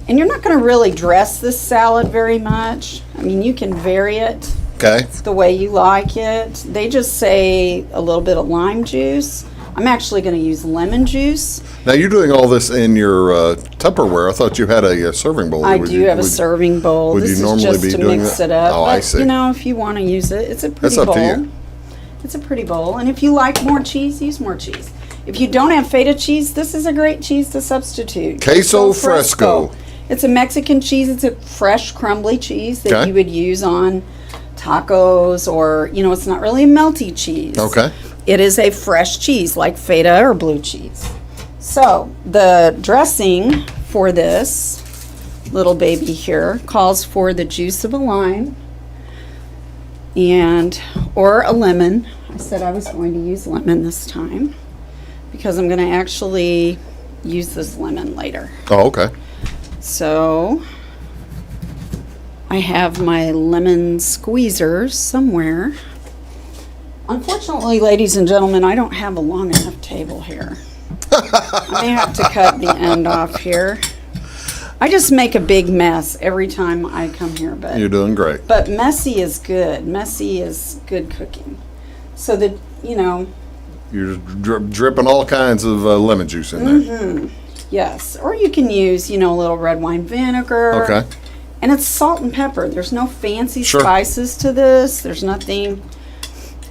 And you're not going to really dress this salad very much. You can vary it. Okay. It's the way you like it. They just say a little bit of lime juice. I'm actually going to use lemon juice. Now, you're doing all this in your Tupperware. I thought you had a serving bowl. I do have a serving bowl. Would This you normally is just be to doing mix that? it up. Oh, but, I see. You know, if you want to use it, it's a pretty That's bowl. up to you. It's a pretty bowl. And if you like more cheese, use more cheese. If you don't have feta cheese, this is a great cheese to substitute. Queso fresco. It's a Mexican cheese. It's a fresh, crumbly cheese that Okay. you would use on tacos, or, you know, it's not really a melty cheese. Okay. It is a fresh cheese like feta or blue cheese. So the dressing for this little baby here calls for the juice of a lime or a lemon. I said I was going to use lemon this time because I'm going to actually use this lemon later. Oh, okay. So I have my lemon squeezers somewhere. Unfortunately, ladies and gentlemen, I don't have a long enough table here. I may have to cut the end off here. I just make a big mess every time I come here, but You're doing great. But messy is good. Messy is good cooking. So that, you know. You're dripping all kinds of lemon juice in there. Yes. Or you can use, you know, a little red wine vinegar. Okay. And it's salt and pepper. There's no fancy Sure. spices to this. There's nothing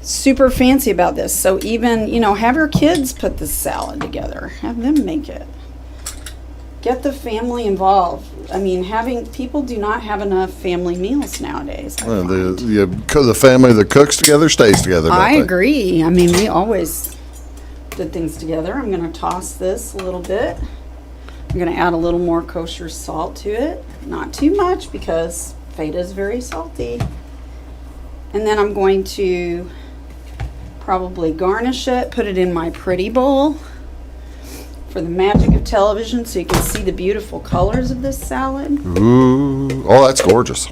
super fancy about this. So even, you know, have your kids put this salad together. Have them make it. Get the family involved. I mean, people do not have enough family meals nowadays. Well, the family that cooks together stays together. I agree. I mean, we always did things together. I'm going to toss this a little bit. I'm going to add a little more kosher salt to it. Not too much because feta is very salty. And then I'm going to probably garnish it, put it in my pretty bowl for the magic of television so you can see the beautiful colors of this salad. Ooh, oh, that's gorgeous.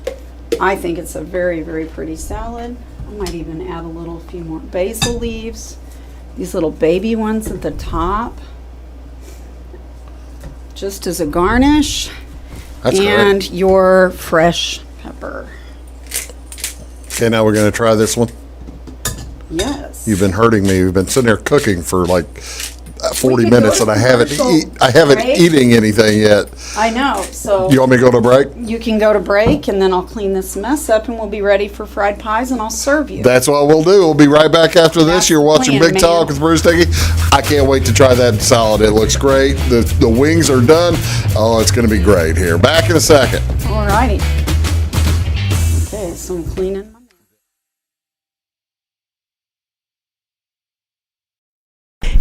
I think it's a very, very pretty salad. I might even add a few more basil leaves. These little baby ones at the top. Just as a garnish. That's and great. Your fresh pepper. Okay, now we're going to try this one. Yes. You've been hurting me. We've been sitting here cooking for like 40 could minutes, go and to I haven't break. eating anything yet. I know. So You want me to go to break? you can go to break, and then I'll clean this mess up, and we'll be ready for fried pies, and I'll serve you. That's what we'll do. We'll be right back after this. That's You're the watching plan, Big Talk man. with Bruce Dickey. I can't wait to try that salad. It looks great. The wings are done. Oh, it's going to be great here. Back in a second. All righty. Okay, so I'm cleaning.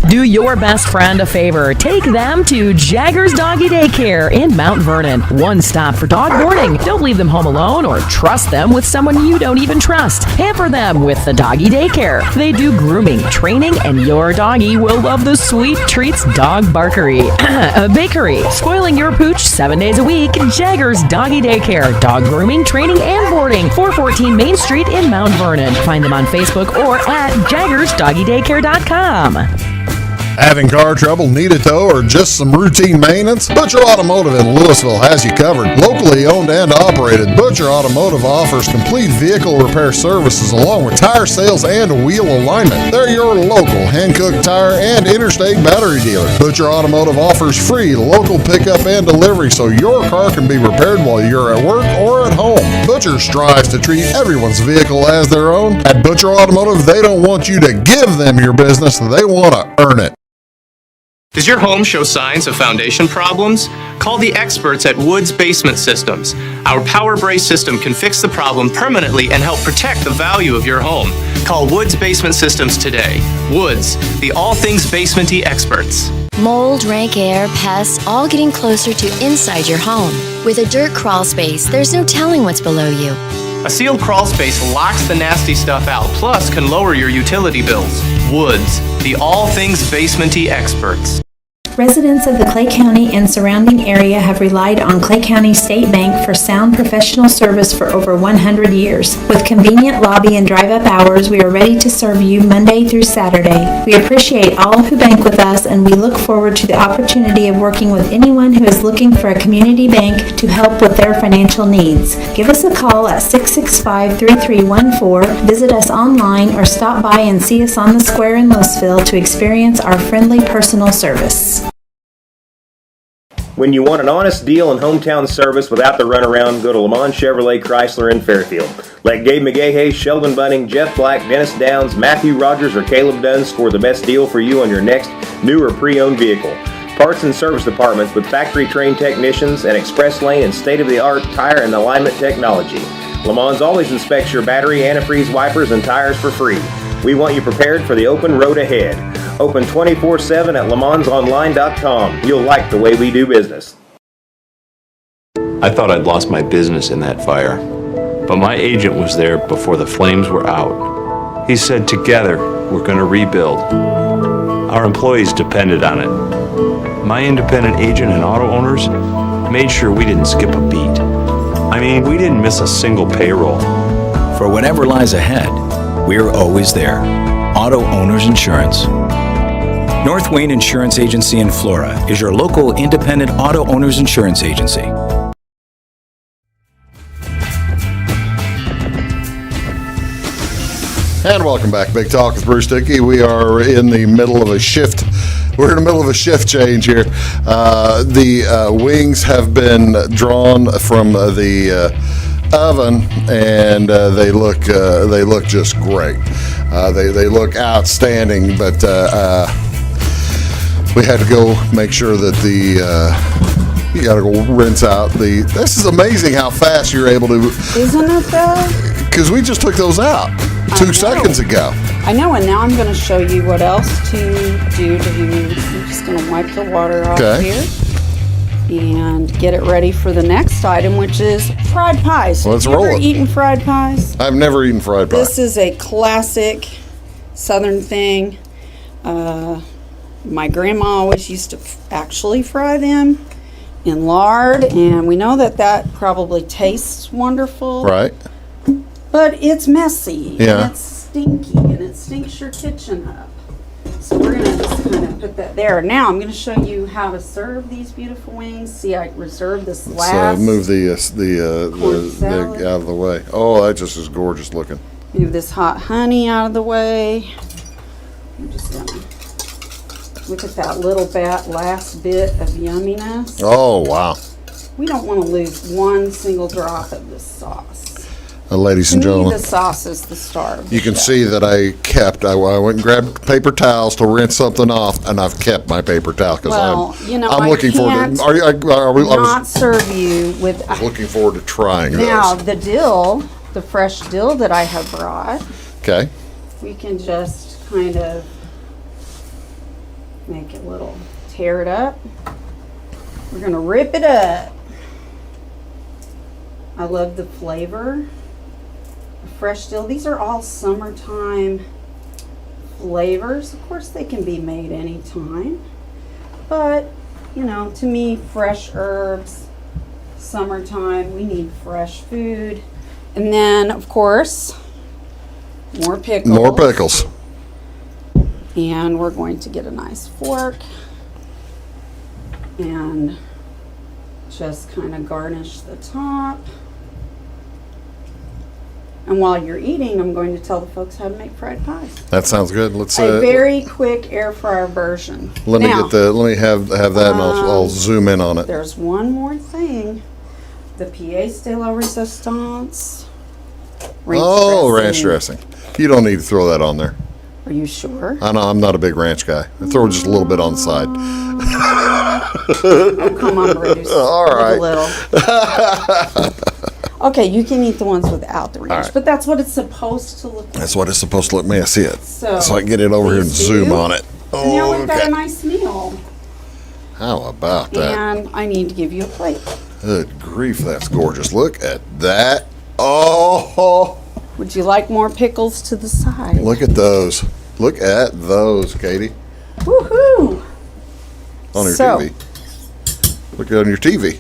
Do your best friend a favor. Take them to Jagger's Doggy Daycare in Mount Vernon. One stop for dog boarding. Don't leave them home alone or trust them with someone you don't even trust. Pamper them with the Doggy Daycare. They do grooming, training, and your doggy will love the sweet treats dog barkery. A bakery. Spoiling your pooch 7 days a week. Jagger's Doggy Daycare. Dog grooming, training, and boarding. 414 Main Street in Mount Vernon. Find them on Facebook or at jaggersdoggydaycare.com. Having car trouble, need a tow, or just some routine maintenance? Butcher Automotive in Louisville has you covered. Locally owned and operated, Butcher Automotive offers complete vehicle repair services along with tire sales and wheel alignment. They're your local hand-cooked tire and interstate battery dealer. Butcher Automotive offers free local pickup and delivery so your car can be repaired while you're at work or at home. Butcher strives to treat everyone's vehicle as their own. At Butcher Automotive, they don't want you to give them your business, they want to earn it. Does your home show signs of foundation problems? Call the experts at Woods Basement Systems. Our power brace system can fix the problem permanently and help protect the value of your home. Call Woods Basement Systems today. Woods, the all things basementy experts. Mold, rank air, pests, all getting closer to inside your home. With a dirt crawl space, there's no telling what's below you. A sealed crawl space locks the nasty stuff out, plus can lower your utility bills. Woods, the all things basementy experts. Residents of the Clay County and surrounding area have relied on Clay County State Bank for sound professional service for over 100 years. With convenient lobby and drive-up hours, we are ready to serve you Monday through Saturday. We appreciate all who bank with us, and we look forward to the opportunity of working with anyone who is looking for a community bank to help with their financial needs. Give us a call at 665-3314, visit us online, or stop by and see us on the square in Louisville to experience our friendly personal service. When you want an honest deal and hometown service without the runaround, go to Lamont Chevrolet Chrysler in Fairfield. Let Gabe McGahey, Sheldon Bunning, Jeff Black, Dennis Downs, Matthew Rogers, or Caleb Dunn score the best deal for you on your next new or pre-owned vehicle. Parts and service departments with factory-trained technicians, and express lane and state-of-the-art tire and alignment technology. Lamont always inspects your battery, antifreeze, wipers, and tires for free. We want you prepared for the open road ahead. Open 24/7 at LeMansOnline.com. You'll like the way we do business. I thought I'd lost my business in that fire, but my agent was there before the flames were out. He said, together, we're going to rebuild. Our employees depended on it. My independent agent and auto owners made sure we didn't skip a beat. I mean, we didn't miss a single payroll. For whatever lies ahead, we're always there. Auto Owners Insurance. North Wayne Insurance Agency in Flora is your local independent auto owners insurance agency. And welcome back, Big Talk with Bruce Dickey. We are in the middle of a shift. We're in the middle of a shift change here. The wings have been drawn from the oven, and they look just great. They look outstanding, but we had to go make sure that you got to go rinse out the. This is amazing how fast you're able to. Isn't it though? Because we just took those out 2 seconds ago. I know, and now I'm going to show you what else to do. I'm just going to wipe the water off here and get it ready for the next item, which is fried pies. Let's roll it. Have you ever eaten fried pies? I've never eaten fried pie. This is a classic Southern thing. My grandma always used to actually fry them in lard, and we know that probably tastes wonderful. Right. But it's messy, yeah. And it's stinky, and it stinks your kitchen up. So we're going to just kind of put that there. Now I'm going to show you how to serve these beautiful wings. See, I reserved this last. Let's move the out of the way. Oh, that just is gorgeous looking. Move this hot honey out of the way. I'm just going to look at that little last bit of yumminess. Oh, wow. We don't want to lose one single drop of this sauce. Ladies and gentlemen, the sauce is the star. You can see that I went and grabbed paper towels to rinse something off, and I've kept my paper towel because I'm looking forward to. Are we not serve you with? Looking forward to trying now those. The dill, the fresh dill that I have brought. Okay. We can just kind of make it tear it up. We're gonna rip it up. I love the flavor. Fresh dill. These are all summertime flavors. Of course, they can be made anytime, but to me, fresh herbs, summertime, we need fresh food. And then, of course, more pickles. More pickles. And we're going to get a nice fork and just kind of garnish the top. And while you're eating, I'm going to tell the folks how to make fried pies. That sounds good. Let's a very quick air fryer version. Let me have that, and I'll zoom in on it. There's one more thing: the pièce de la résistance. Ranch dressing. You don't need to throw that on there. Are you sure? I know I'm not a big ranch guy. I throw just a little bit on the side. Oh, come on, Bruce. All right. A little. Okay, you can eat the ones without the ranch, but that's what it's supposed to look like. That's what it's supposed to look. May I see it? So I can get it over here and zoom on it. And now we've got a nice meal. How about that? And I need to give you a plate. Good grief, that's gorgeous. Look at that. Oh. Would you like more pickles to the side? Look at those. Look at those, Katie. Woohoo! on your So- TV. Look on your TV.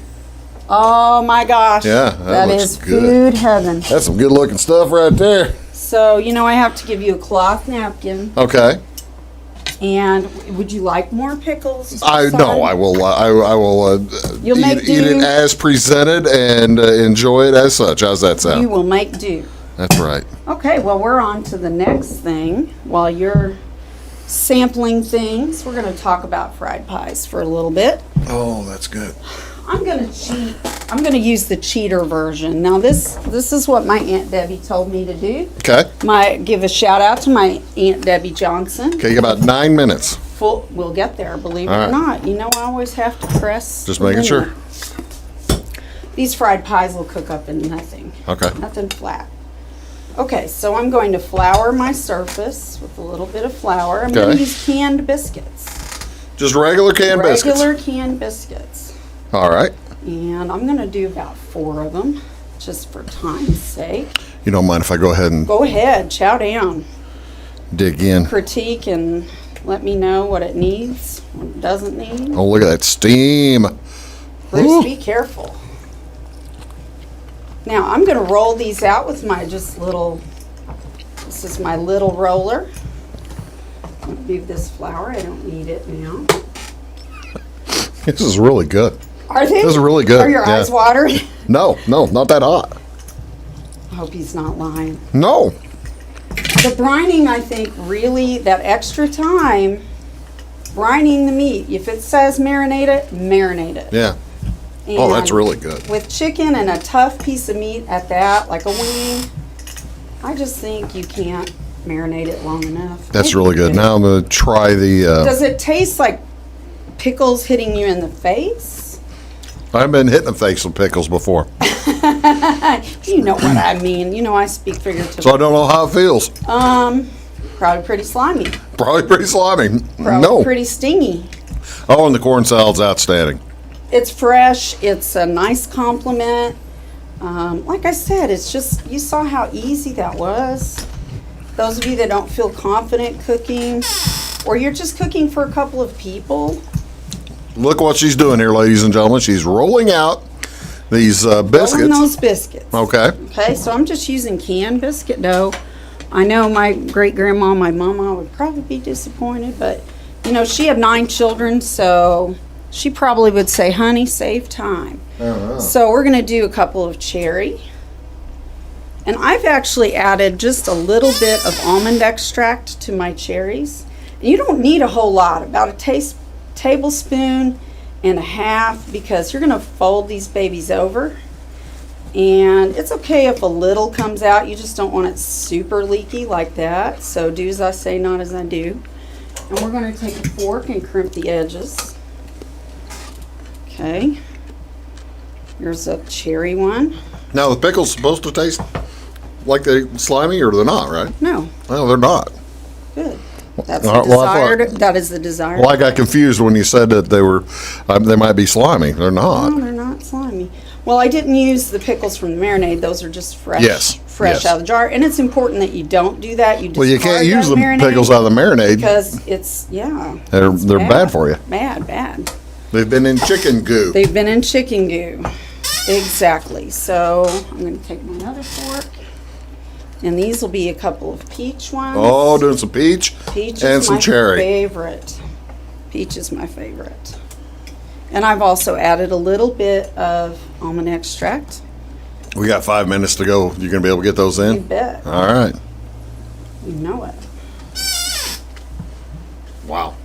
Oh my gosh. Yeah, that looks is good. food heaven. That's some good looking stuff right there. So, I have to give you a cloth napkin. Okay. And would you like more pickles? I will. I will You'll make eat it do. as presented and enjoy it as such. How's that sound? You will make do. That's right. Okay, well, we're on to the next thing. While you're sampling things, we're going to talk about fried pies for a little bit. Oh, that's good. I'm going to cheat. I'm going to use the cheater version. Now, this is what my Aunt Debbie told me to do. Okay. Give a shout out to my Aunt Debbie Johnson. Okay, you got about 9 minutes. We'll get there, believe it All or right. not. I always have to press. Just making sure. These fried pies will cook up in nothing. Okay. Nothing flat. Okay, so I'm going to flour my surface with a little bit of flour. I'm going to use canned biscuits. Just regular canned biscuits. Regular canned biscuits. All right. And I'm going to do about 4 of them, just for time's sake. You don't mind if I go ahead and Go ahead, chow down. dig in? Critique and let me know what it needs, what it doesn't need. Oh, look at that steam. Bruce, Woo. be careful. Now, I'm going to roll these out with my this is my little roller. I'm going to do this flour. I don't need it now. This is really good. Are they? This is really good. Are your eyes watering? No, not that hot. I hope he's not lying. No. The brining, I think, really, that extra time, brining the meat. If it says marinate it, marinate it. Yeah. Oh, that's really good. With chicken and a tough piece of meat at that, like a wing, I just think you can't marinate it long enough. That's really good. Now I'm going to try the... Does it taste like pickles hitting you in the face? I've been hit in the face with pickles before. You know what I mean. I speak figuratively. So I don't know how it feels. Probably pretty slimy. Probably pretty slimy. Probably pretty stingy. Oh, and the corn salad's outstanding. It's fresh. It's a nice compliment. Like I said, it's just, you saw how easy that was. Those of you that don't feel confident cooking, or you're just cooking for a couple of people. Look what she's doing here, ladies and gentlemen. She's rolling out these biscuits. Rolling those biscuits. Okay. Okay, so I'm just using canned biscuit dough. I know my great-grandma, my mama, would probably be disappointed, but, she had 9 children, so she probably would say, honey, save time. So we're going to do a couple of cherry. And I've actually added just a little bit of almond extract to my cherries. And you don't need a whole lot, about a tablespoon and a half, because you're going to fold these babies over. And it's okay if a little comes out. You just don't want it super leaky like that. So do as I say, not as I do. And we're going to take a fork and crimp the edges. Okay. Here's a cherry one. Now, the pickle's supposed to taste like they're slimy, or they're not, right? No. Well, they're not. Good. That's Well, the desired. That is the desired. Well, I got confused when you said that they might be slimy. They're not. No, they're not slimy. Well, I didn't use the pickles from the marinade. Those are just fresh. Yes. Fresh out of the jar. And it's important that you don't do that. You Well, you can't discard use that the marinade pickles out of the marinade. because it's, yeah. They're it's bad for you. Bad. They've been in chicken goo. They've been in chicken goo. Exactly. So I'm going to take my other fork. And these will be a couple of peach ones. Oh, doing some peach and some cherry. Favorite. Peach is my favorite. And I've also added a little bit of almond extract. We got 5 minutes to go. You gonna be able to get those in? You bet. All right. You know it. Wow.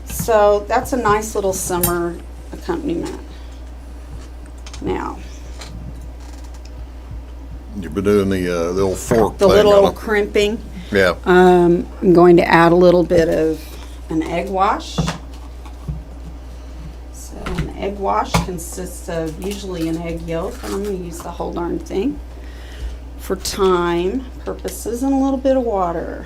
So that's a nice little summer accompaniment. Now, you've been doing the little fork the thing. little crimping. Yeah. I'm going to add a little bit of an egg wash. So an egg wash consists of usually an egg yolk, and I'm going to use the whole darn thing for time purposes, and a little bit of water.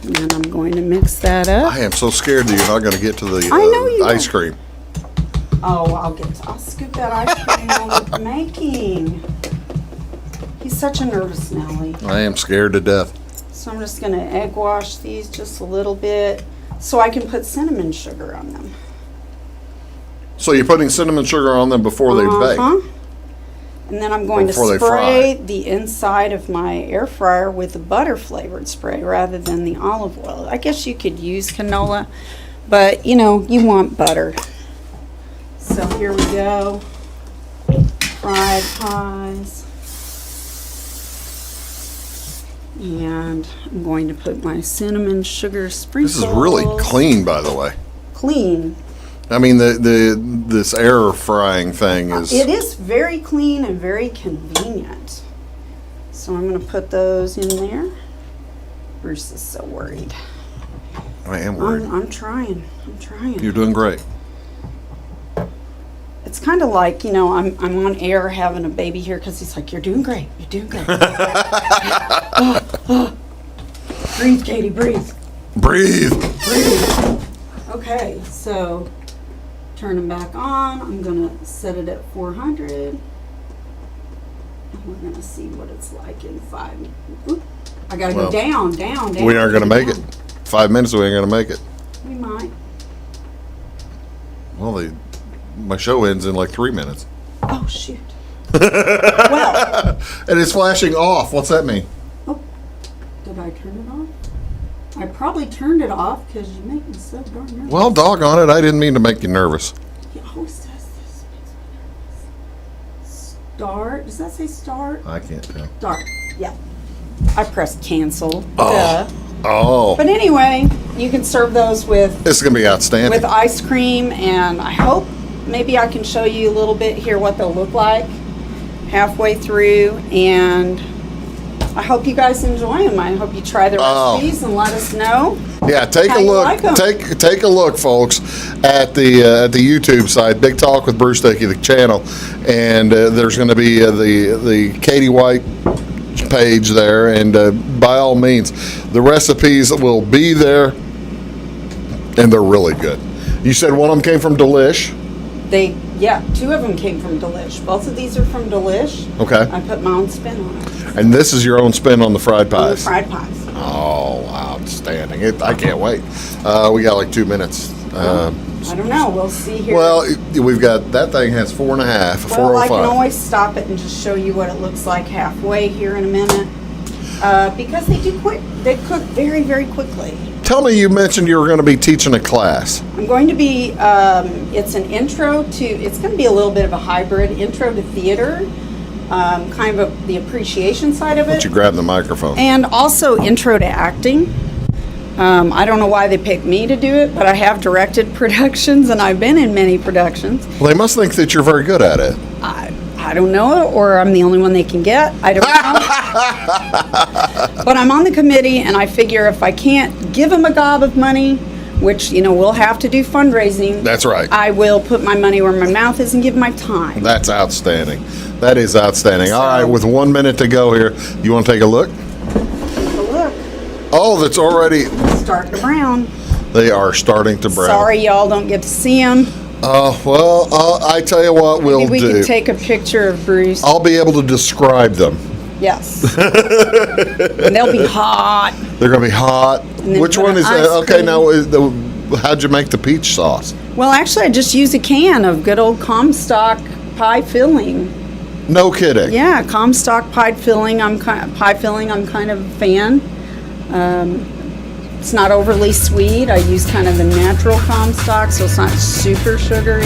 And then I'm going to mix that up. I am so scared that you're not going to get to the I know you ice cream. Oh, I'll scoop that ice cream while we're making. He's such a nervous Nelly. I am scared to death. So I'm just going to egg wash these just a little bit. so I can put cinnamon sugar on them. So you're putting cinnamon sugar on them before they bake? And then I'm going to spray the inside of my air fryer with the butter flavored spray rather than the olive oil. I guess you could use canola, but you know, you want butter. So here we go. Fried pies. And I'm going to put my cinnamon sugar sprinkles. This is really clean, by the way. Clean. I mean, this air frying thing is... It is very clean and very convenient. So I'm going to put those in there. Bruce is so worried. I am worried. I'm trying. You're doing great. It's kind of like, you know, I'm on air having a baby here because he's like, you're doing great. You're doing great. Breathe, Katie, breathe. Breathe. Okay, so... turn them back on. I'm going to set it at 400. And we're going to see what it's like in 5 minutes. Oop, I got to go down. We aren't going to make it. 5 minutes, we ain't going to make it. We might. Well, my show ends in like 3 minutes. Oh, shoot. Well. And it's flashing off. What's that mean? Oh, did I turn it off? I probably turned it off because you make me so darn nervous. Well, doggone it, I didn't mean to make you nervous. He always says this. Makes me nervous. Start. Does that say start? I can't tell. Start. Yeah. I pressed cancel. Oh. But anyway, you can serve those with... This is going to be outstanding. With ice cream, and I hope maybe I can show you a little bit here what they'll look like halfway through, and... I hope you guys enjoy them. I hope you try the recipes and let us know. Yeah, take a look. Like take a look, folks, at the YouTube site, Big Talk with Bruce Dickey, the channel, and there's going to be the Katie White page there, and by all means, the recipes will be there, and they're really good. You said one of them came from Delish. Yeah, 2 of them came from Delish. Both of these are from Delish. Okay. I put my own spin on it. And this is your own spin on the fried pies? On the fried pies. Oh, outstanding. I can't wait. We got like 2 minutes. I don't know. We'll see here. Well, we've got, that thing has 4.5, 405. Well, I can always stop it and just show you what it looks like halfway here in a minute. Because they cook very, very quickly. Tell me, you mentioned you were going to be teaching a class. I'm going to be, it's an intro to, it's going to be a little bit of a hybrid intro to theater, kind of the appreciation side of it. Why don't you grab the microphone? And also intro to acting. I don't know why they picked me to do it, but I have directed productions and I've been in many productions. Well, they must think that you're very good at it. I don't know, or I'm the only one they can get. I don't know. But I'm on the committee, and I figure if I can't give them a gob of money, which, you know, we'll have to do fundraising. That's right. I will put my money where my mouth is and give my time. That's outstanding. That is outstanding. So, all right, with 1 minute to go here, you want to take a look? Take a look. Oh, that's already... starting to brown. They are starting to brown. Sorry, y'all don't get to see them. Well, I tell you what we'll do. Maybe we can take a picture of Bruce. I'll be able to describe them. Yes. And they'll be hot. They're going to be hot. Which one is that? Okay, now, how'd you make the peach sauce? Well, actually, I just use a can of good old Comstock pie filling. No kidding. Yeah, Comstock pie filling. I'm kind of a fan. It's not overly sweet. I use kind of the natural Comstock, so it's not super sugary.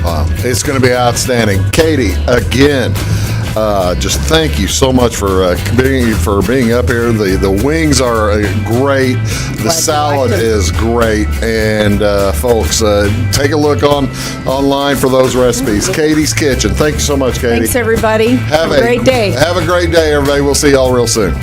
Wow, it's going to be outstanding. Katie, again, just thank you so much for being up here. The wings are great. The salad is great. And folks, take a look online for those recipes. Katie's Kitchen. Thank you so much, Katie. Thanks, everybody. Have a great day. Have a great day, everybody. We'll see y'all real soon.